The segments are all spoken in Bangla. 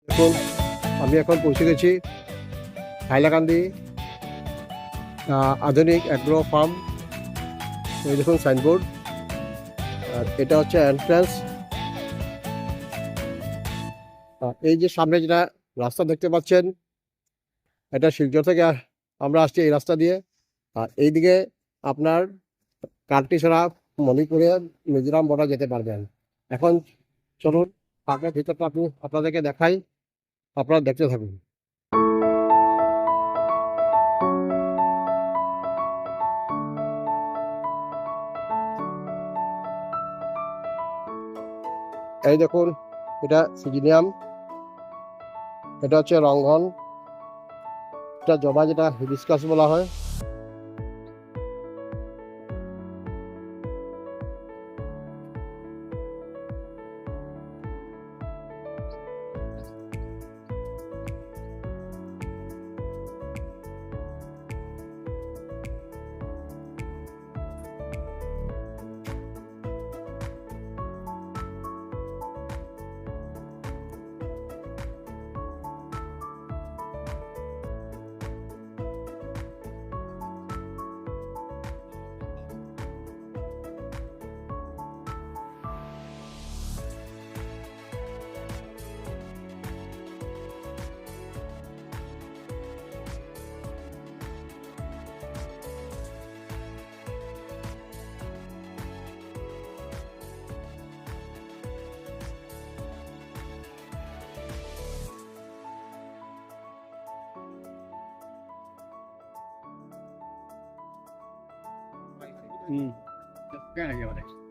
এখন আমি এখন পৌঁছে গেছি হাইলাকান্দি আধুনিক অ্যাগ্রো ফার্ম। এই দেখুন সাইনবোর্ড, আর এটা হচ্ছে এন্ট্রান্স। এই যে সামনে যেটা রাস্তা দেখতে পাচ্ছেন, এটা শিলচর থেকে আমরা আসছি এই রাস্তা দিয়ে। আর এইদিকে আপনার কার্টিছড়া, মণিপুরে, মিজোরাম বর্ডার যেতে পারবেন। এখন চলুন পার্কের ভিতরটা আপনাদেরকে দেখাই, আপনারা দেখতে থাকুন। এই দেখুন, এটা সিজিনিয়াম, এটা হচ্ছে রঙ্গন, এটা জবা যেটা হিবিস্কাস বলা হয়।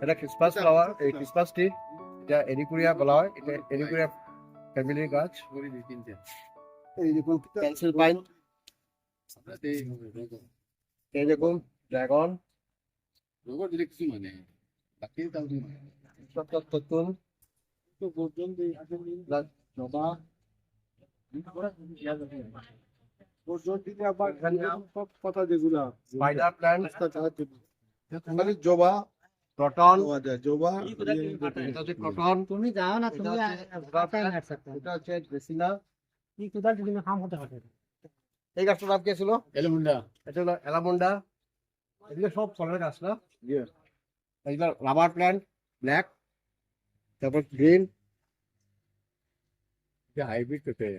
এটা ক্রিসমাস ফ্লাওয়ার, এই ক্রিসমাস ট্রি, এটা এরিকুরিয়া বলা হয়। এটা এরিকুরিয়া ফ্যামিলির গাছ। এই দেখুন পেন্সিল পাইন, এই দেখুন ড্রাগন, জবা, স্পাইডার প্ল্যান্ট, জবা ক্রটন, জবা এটা হচ্ছে ক্রটন, তুমি যাও না, তুমি এটা হচ্ছে ড্রেসিনা। কাম হতে পারে। এই গাছটার নাম কি ছিল? এলমুন্ডা এটা হলো এলামুন্ডা। এগুলো সব ফলের গাছ না? এগুলো রাবার প্ল্যান্ট, ব্ল্যাক, তারপর গ্রিন, হাইব্রিড পেঁপে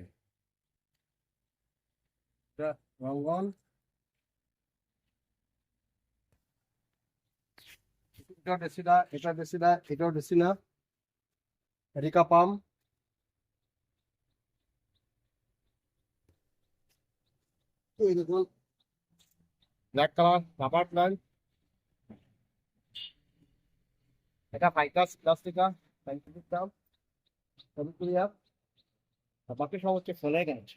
রঙ্গন, এটা ডেসিনা, এটা ডেসিনা, এটাও ডেসিনা, এরিকা পাম, এই দেখুন ব্ল্যাক কালার রাবার প্ল্যান্ট, এটা ফাইকাস প্লাস্টিকা, সাইন্টিফিক নাম, বাকি সব হচ্ছে ফলের গাছ।